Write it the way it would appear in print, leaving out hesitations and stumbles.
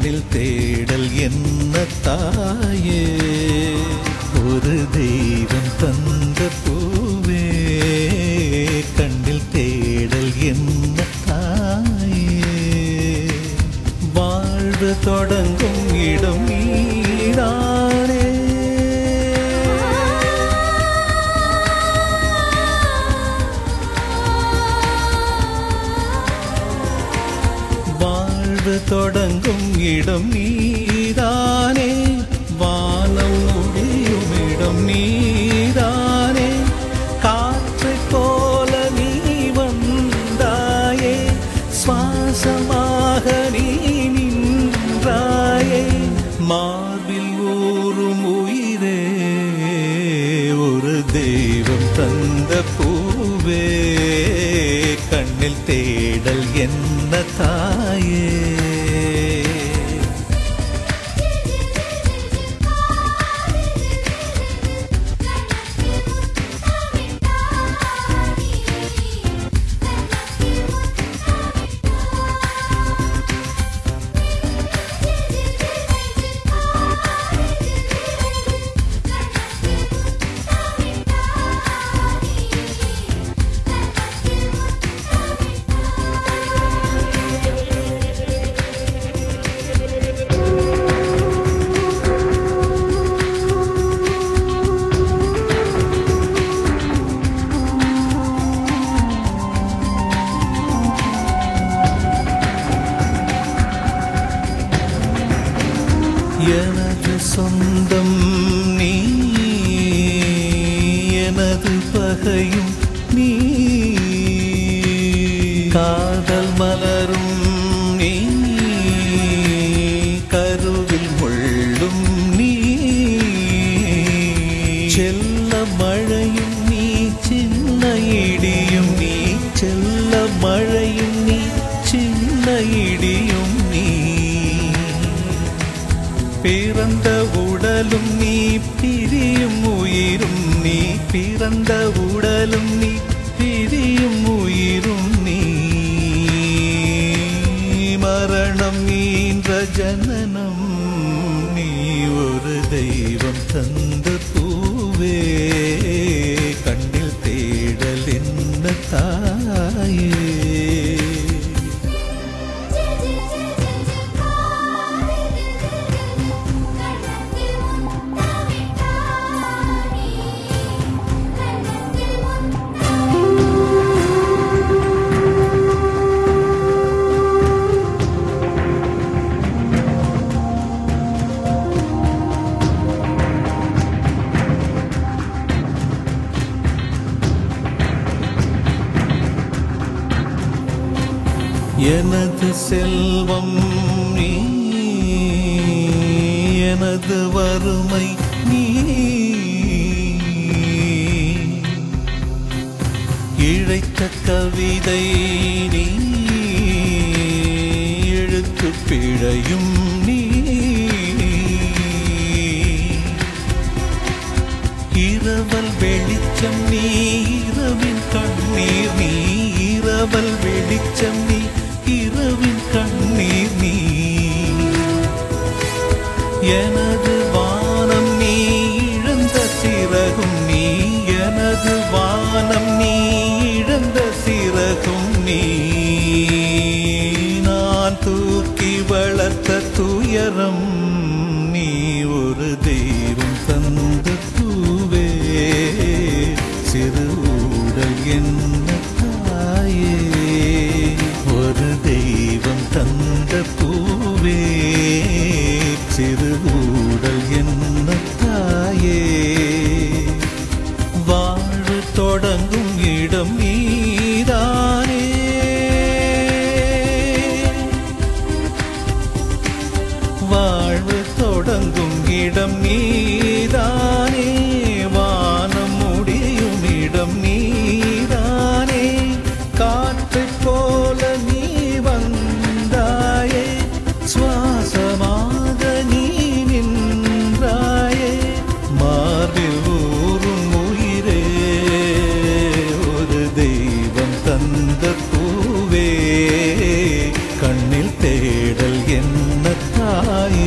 கண்ணில் தேடல் என்ன தாயே ஒரு தெய்வம் தந்த பூவே கண்ணில் தேடல் என்ன தாயே வாழ்வு தொடங்கும் இடம் நீதானே வாழ்வு தொடங்கும் இடம் நீதானே வானம் முடியும் இடம் நீதானே காற்று போல நீ வந்தாயே சுவாசமாக நீ நின்றாயே மார்பில் ஊறும் உயிரே ஒரு தெய்வம் தந்த பூவே கண்ணில் தேடல் என்ன தாயே எனது சொந்தம் நீ எனது பகையும் நீ காதல் மலரும் நீ கருவில் முள்ளும் நீ செல்ல மழையும் நீ சின்ன இடியும் நீ செல்ல மழையும் நீ சின்ன இடியும் நீ பிறந்த உடலும் நீ பிரியும் உயிரும் நீ பிறந்த உடலும் நீ பிரியும் உயிரும் நீ மரணம் ஈன்ற ஜனனம் நீ ஒரு தெய்வம் தந்த பூவே கண்ணில் தேடல் என்ன தாயே எனது செல்வம் நீ எனது வறுமை நீ இழைத்த கவிதை நீ எழுத்து பிழையும் நீ இரவல் வெளிச்சம் நீ இரவின் கண்ணீர் நீ இரவல் வெளிச்சம் நீ இரவின் கண்ணீர் நீ எனது வானம் நீ இழந்த சிறகும் நீ எனது வானம் நீ இழந்த சிறகும் நீ நான் தூக்கி வளர்த்த துயரம் நீ ஒரு தெய்வம் தந்த பூவே சிறு ஊடல் என்ன தாயே ஒரு தெய்வம் தந்த பூவே சிறு ஊடல் என்ன தாயே வாழ்வு தொடங்கும் இடம் நீதானே வாழ்வு தொடங்கும் இடம் நீதானே வானம் முடியும் இடம் நீதானே காற்றை போல நீ வந்தாயே சுவாசமாக நீ நின்றாயே மார்பில் ஊறும் உயிரே ஒரு தெய்வம் தந்த பூவே கண்ணில் தேடல் என்ன தாயே